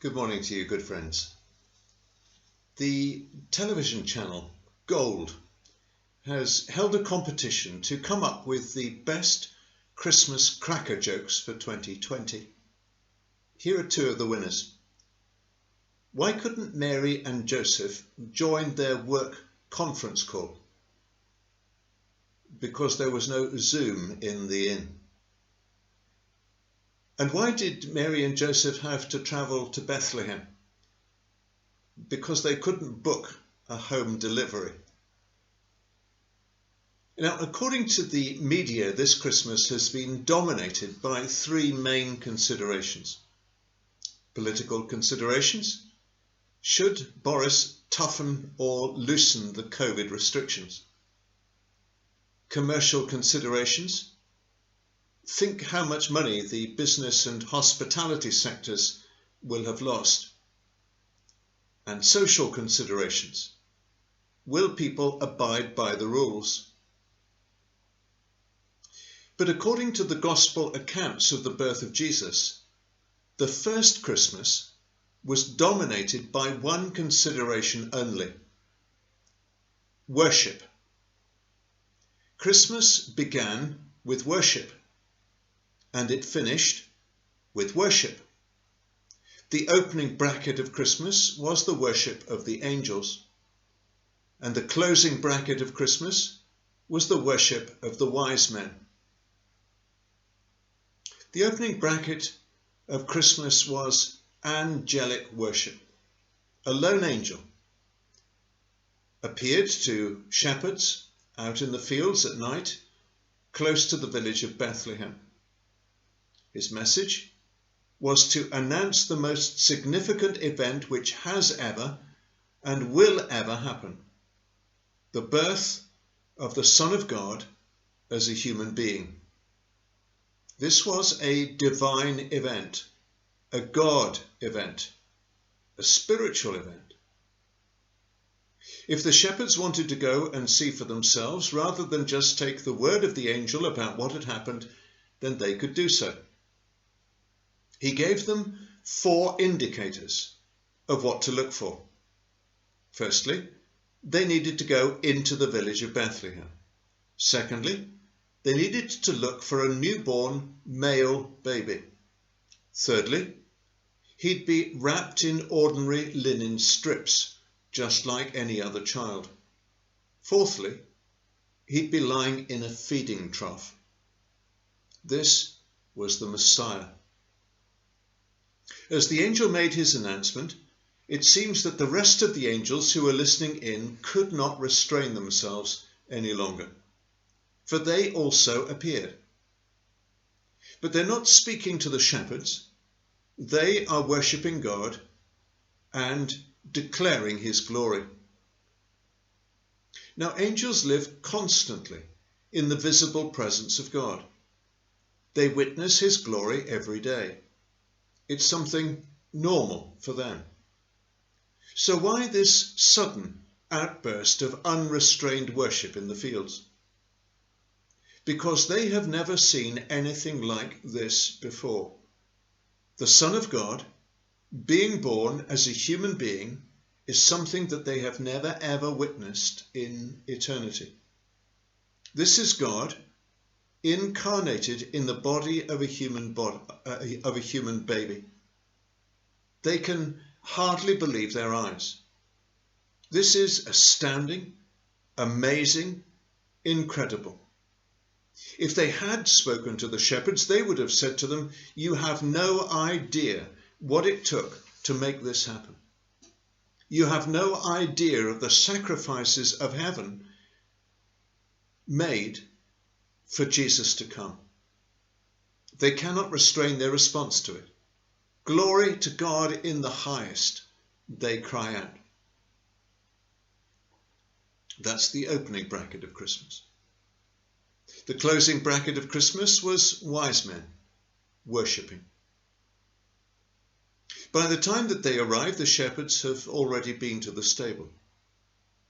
Good morning to you, good friends. The television channel Gold has held a competition to come up with the best Christmas cracker jokes for 2020. Here are two of the winners. Why couldn't Mary and Joseph join their work conference call? Because there was no Zoom in the inn. And why did Mary and Joseph have to travel to Bethlehem? Because they couldn't book a home delivery. Now, according to the media, this Christmas has been dominated by three main considerations. Political considerations. Should Boris toughen or loosen the COVID restrictions? Commercial considerations. Think how much money the business and hospitality sectors will have lost. And social considerations. Will people abide by the rules? But according to the gospel accounts of the birth of Jesus, the first Christmas was dominated by one consideration only: worship. Christmas began with worship, and it finished with worship. The opening bracket of Christmas was the worship of the angels, and the closing bracket of Christmas was the worship of the wise men. The opening bracket of Christmas was angelic worship. A lone angel appeared to shepherds out in the fields at night, close to the village of Bethlehem. His message was to announce the most significant event which has ever and will ever happen: the birth of the Son of God as a human being. This was a divine event, a God event, a spiritual event. If the shepherds wanted to go and see for themselves, rather than just take the word of the angel about what had happened, then they could do so. He gave them 4 indicators of what to look for. Firstly, they needed to go into the village of Bethlehem. Secondly, they needed to look for a newborn male baby. Thirdly, he'd be wrapped in ordinary linen strips, just like any other child. Fourthly, he'd be lying in a feeding trough. This was the Messiah. As the angel made his announcement, it seems that the rest of the angels who were listening in could not restrain themselves any longer, for they also appeared. But they're not speaking to the shepherds. They are worshipping God and declaring his glory. Now, angels live constantly in the visible presence of God. They witness his glory every day. It's something normal for them. So why this sudden outburst of unrestrained worship in the fields? Because they have never seen anything like this before. The Son of God, being born as a human being, is something that they have never ever witnessed in eternity. This is God incarnated in the body of a human baby. They can hardly believe their eyes. This is astounding, amazing, incredible. If they had spoken to the shepherds, they would have said to them, "You have no idea what it took to make this happen. You have no idea of the sacrifices of heaven made for Jesus to come." They cannot restrain their response to it. "Glory to God in the highest," they cry out. That's the opening bracket of Christmas. The closing bracket of Christmas was wise men worshipping. By the time that they arrive, the shepherds have already been to the stable.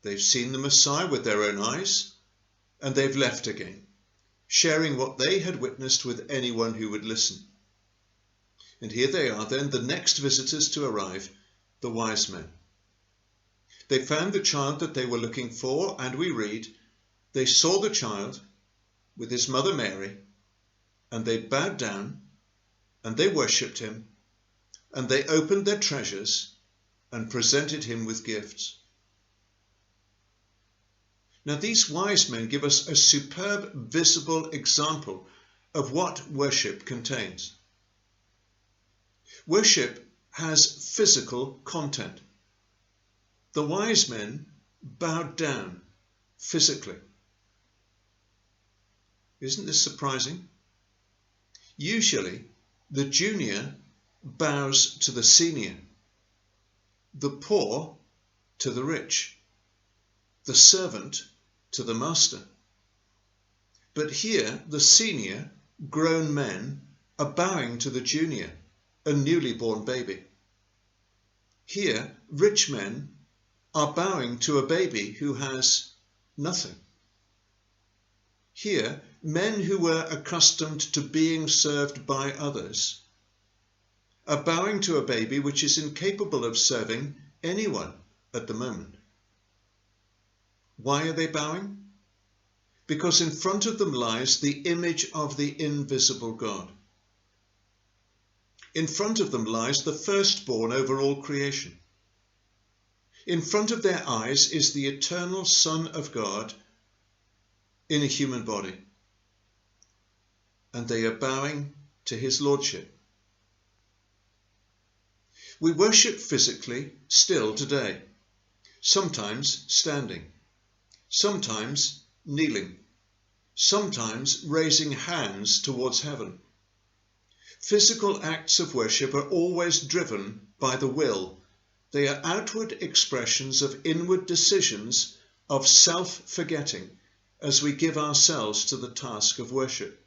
They've seen the Messiah with their own eyes, and they've left again, sharing what they had witnessed with anyone who would listen. And here they are then, the next visitors to arrive, the wise men. They found the child that they were looking for, and we read, they saw the child with his mother Mary, and they bowed down, and they worshipped him, and they opened their treasures and presented him with gifts. Now these wise men give us a superb visible example of what worship contains. Worship has physical content. The wise men bowed down physically. Isn't this surprising? Usually, the junior bows to the senior, the poor to the rich, the servant to the master. But here, the senior, grown men are bowing to the junior, a newly born baby. Here, rich men are bowing to a baby who has nothing. Here, men who were accustomed to being served by others are bowing to a baby which is incapable of serving anyone at the moment. Why are they bowing? Because in front of them lies the image of the invisible God. In front of them lies the firstborn over all creation. In front of their eyes is the eternal Son of God in a human body. And they are bowing to his lordship. We worship physically still today, sometimes standing, sometimes kneeling, sometimes raising hands towards heaven. Physical acts of worship are always driven by the will. They are outward expressions of inward decisions of self-forgetting as we give ourselves to the task of worship.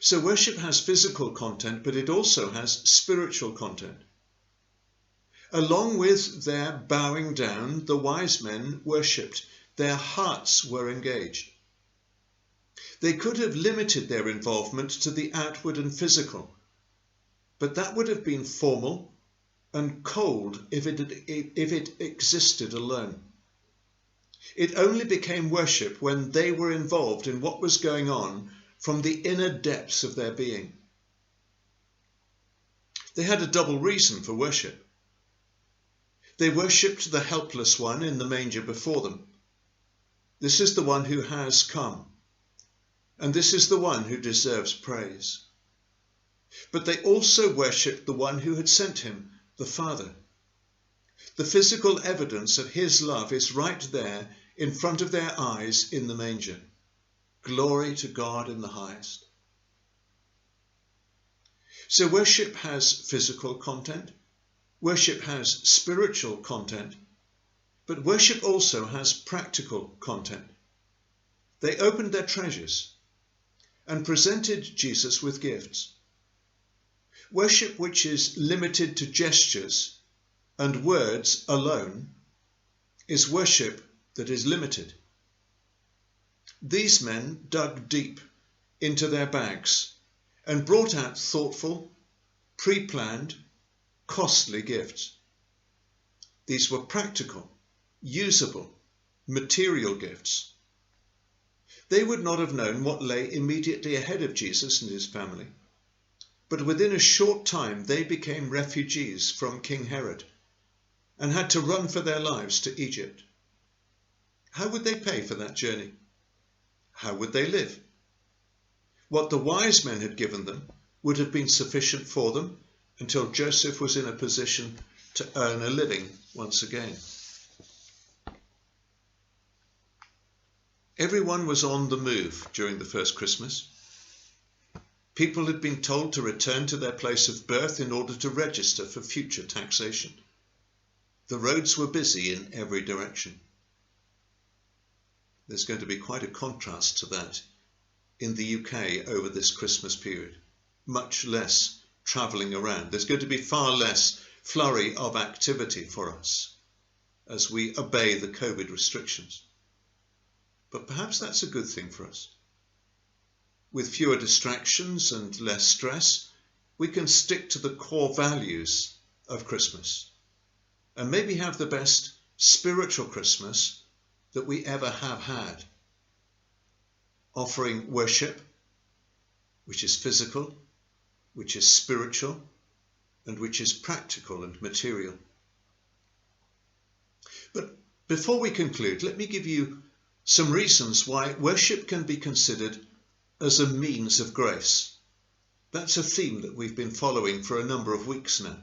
So worship has physical content, but it also has spiritual content. Along with their bowing down, the wise men worshipped. Their hearts were engaged. They could have limited their involvement to the outward and physical, but that would have been formal and cold if it existed alone. It only became worship when they were involved in what was going on from the inner depths of their being. They had a double reason for worship. They worshipped the helpless one in the manger before them. This is the one who has come, and this is the one who deserves praise. But they also worshipped the one who had sent him, the Father. The physical evidence of his love is right there in front of their eyes in the manger. Glory to God in the highest. So worship has physical content, worship has spiritual content, but worship also has practical content. They opened their treasures and presented Jesus with gifts. Worship which is limited to gestures and words alone is worship that is limited. These men dug deep into their bags and brought out thoughtful, pre-planned, costly gifts. These were practical, usable, material gifts. They would not have known what lay immediately ahead of Jesus and his family, but within a short time they became refugees from King Herod and had to run for their lives to Egypt. How would they pay for that journey? How would they live? What the wise men had given them would have been sufficient for them until Joseph was in a position to earn a living once again. Everyone was on the move during the first Christmas. People had been told to return to their place of birth in order to register for future taxation. The roads were busy in every direction. There's going to be quite a contrast to that in the UK over this Christmas period. Much less travelling around. There's going to be far less flurry of activity for us as we obey the COVID restrictions. But perhaps that's a good thing for us. with fewer distractions and less stress, we can stick to the core values of Christmas and maybe have the best spiritual Christmas that we ever have had, offering worship, which is physical, which is spiritual, and which is practical and material. But before we conclude, let me give you some reasons why worship can be considered as a means of grace. That's a theme that we've been following for a number of weeks now.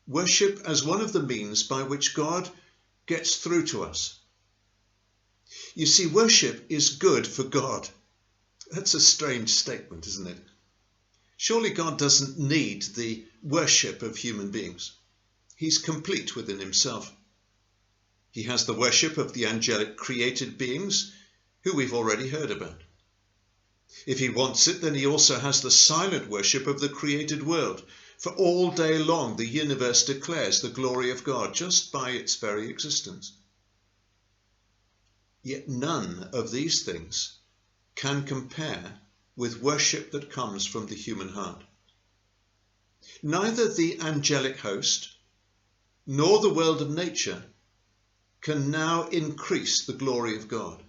Worship as one of the means by which God gets through to us. You see, worship is good for God. That's a strange statement, isn't it? Surely God doesn't need the worship of human beings. He's complete within himself. He has the worship of the angelic created beings who we've already heard about. If he wants it, then he also has the silent worship of the created world. For all day long the universe declares the glory of God just by its very existence. Yet none of these things can compare with worship that comes from the human heart. Neither the angelic host nor the world of nature can now increase the glory of God.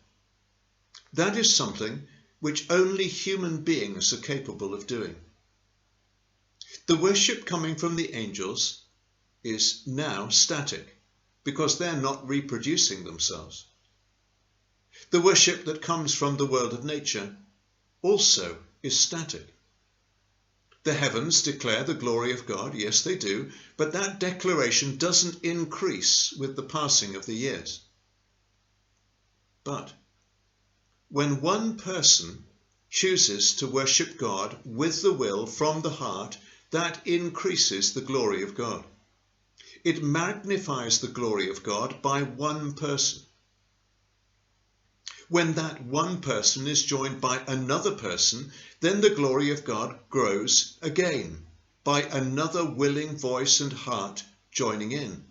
That is something which only human beings are capable of doing. The worship coming from the angels is now static because they're not reproducing themselves. The worship that comes from the world of nature also is static. The heavens declare the glory of God, yes they do, but that declaration doesn't increase with the passing of the years. But when one person chooses to worship God with the will from the heart, that increases the glory of God. It magnifies the glory of God by one person. When that one person is joined by another person, then the glory of God grows again by another willing voice and heart joining in.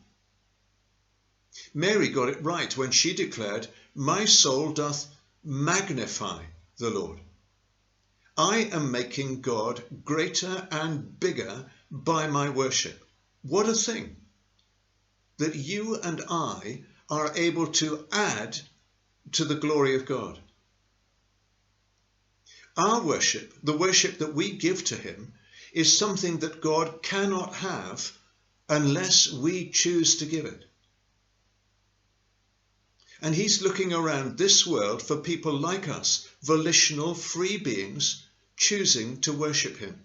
Mary got it right when she declared, "My soul doth magnify the Lord." I am making God greater and bigger by my worship. What a thing that you and I are able to add to the glory of God. Our worship, the worship that we give to him, is something that God cannot have unless we choose to give it. And he's looking around this world for people like us, volitional, free beings, choosing to worship him.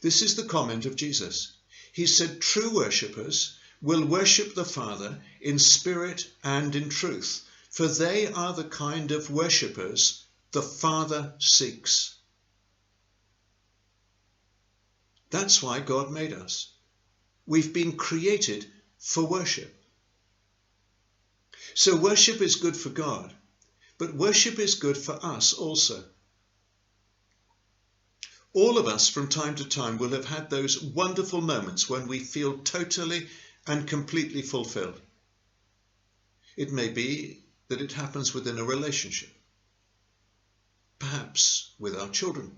This is the comment of Jesus. He said, true worshippers will worship the Father in spirit and in truth, for they are the kind of worshippers the Father seeks. That's why God made us. We've been created for worship. So worship is good for God, but worship is good for us also. All of us from time to time will have had those wonderful moments when we feel totally and completely fulfilled. It may be that it happens within a relationship, perhaps with our children,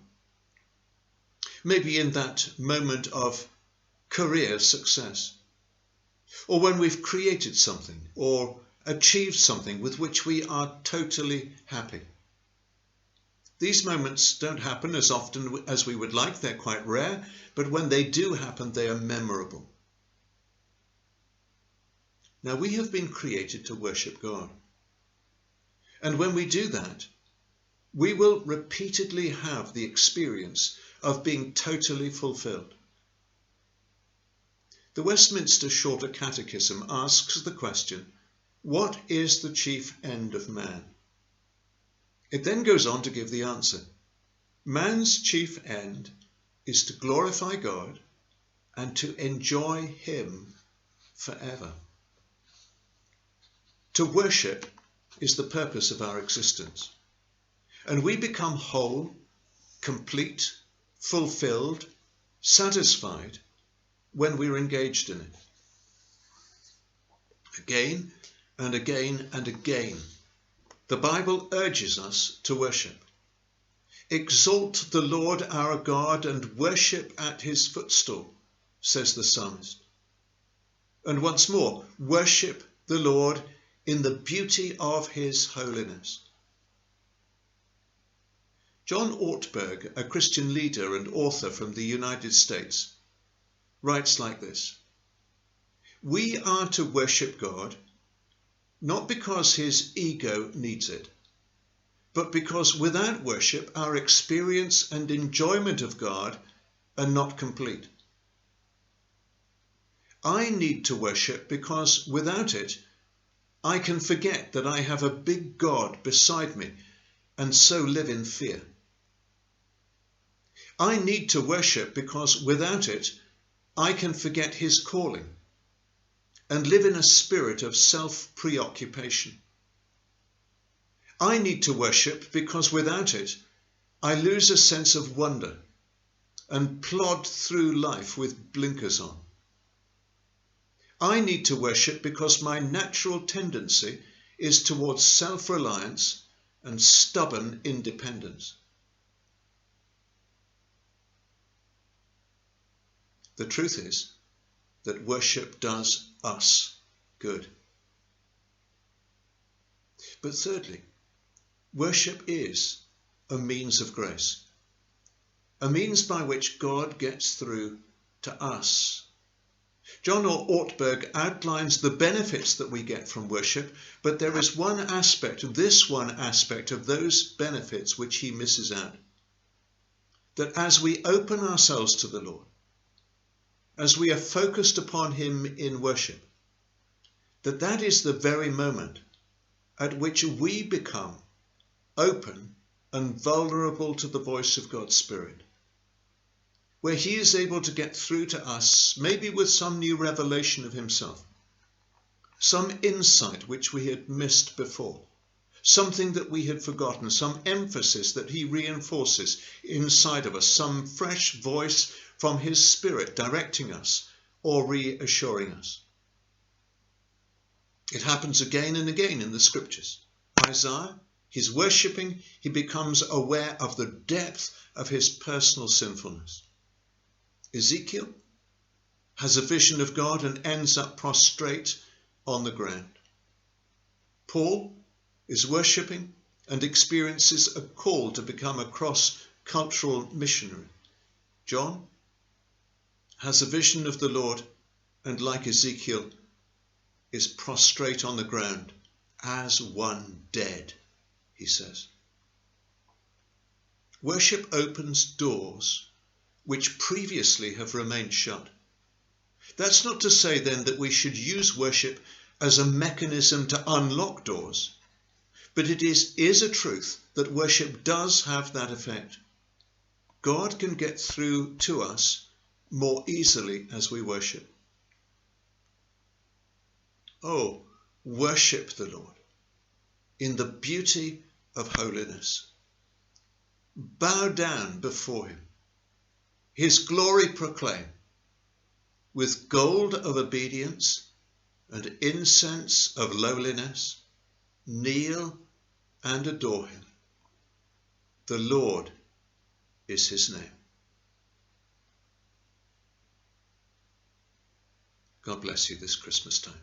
maybe in that moment of career success, or when we've created something or achieved something with which we are totally happy. These moments don't happen as often as we would like. They're quite rare, but when they do happen, they are memorable. Now, we have been created to worship God. And when we do that, we will repeatedly have the experience of being totally fulfilled. The Westminster Shorter Catechism asks the question, what is the chief end of man? It then goes on to give the answer. Man's chief end is to glorify God and to enjoy him forever. To worship is the purpose of our existence. And we become whole, complete, fulfilled, satisfied when we're engaged in it. Again and again and again, the Bible urges us to worship. Exalt the Lord our God and worship at his footstool, says the psalmist. And once more, worship the Lord in the beauty of his holiness. John Ortberg, a Christian leader and author from the United States, writes like this: "We are to worship God not because his ego needs it, but because without worship our experience and enjoyment of God are not complete. I need to worship because without it I can forget that I have a big God beside me and so live in fear. I need to worship because without it I can forget his calling and live in a spirit of self-preoccupation. I need to worship because without it I lose a sense of wonder and plod through life with blinkers on. I need to worship because my natural tendency is towards self-reliance and stubborn independence." The truth is that worship does us good. But thirdly, worship is a means of grace, a means by which God gets through to us. John Ortberg outlines the benefits that we get from worship, but there is one aspect of those benefits which he misses out. That as we open ourselves to the Lord, as we are focused upon him in worship, that is the very moment at which we become open and vulnerable to the voice of God's Spirit, where he is able to get through to us, maybe with some new revelation of himself, some insight which we had missed before, something that we had forgotten, some emphasis that he reinforces inside of us, some fresh voice from his Spirit directing us or reassuring us. It happens again and again in the scriptures. Isaiah, he's worshipping, he becomes aware of the depth of his personal sinfulness. Ezekiel has a vision of God and ends up prostrate on the ground. Paul is worshipping and experiences a call to become a cross-cultural missionary. John has a vision of the Lord and, like Ezekiel, is prostrate on the ground as one dead, he says. Worship opens doors which previously have remained shut. That's not to say then that we should use worship as a mechanism to unlock doors, but it is a truth that worship does have that effect. God can get through to us more easily as we worship. Oh, worship the Lord in the beauty of holiness. Bow down before him. His glory proclaim, with gold of obedience and incense of lowliness, kneel and adore him. The Lord is his name. God bless you this Christmas time.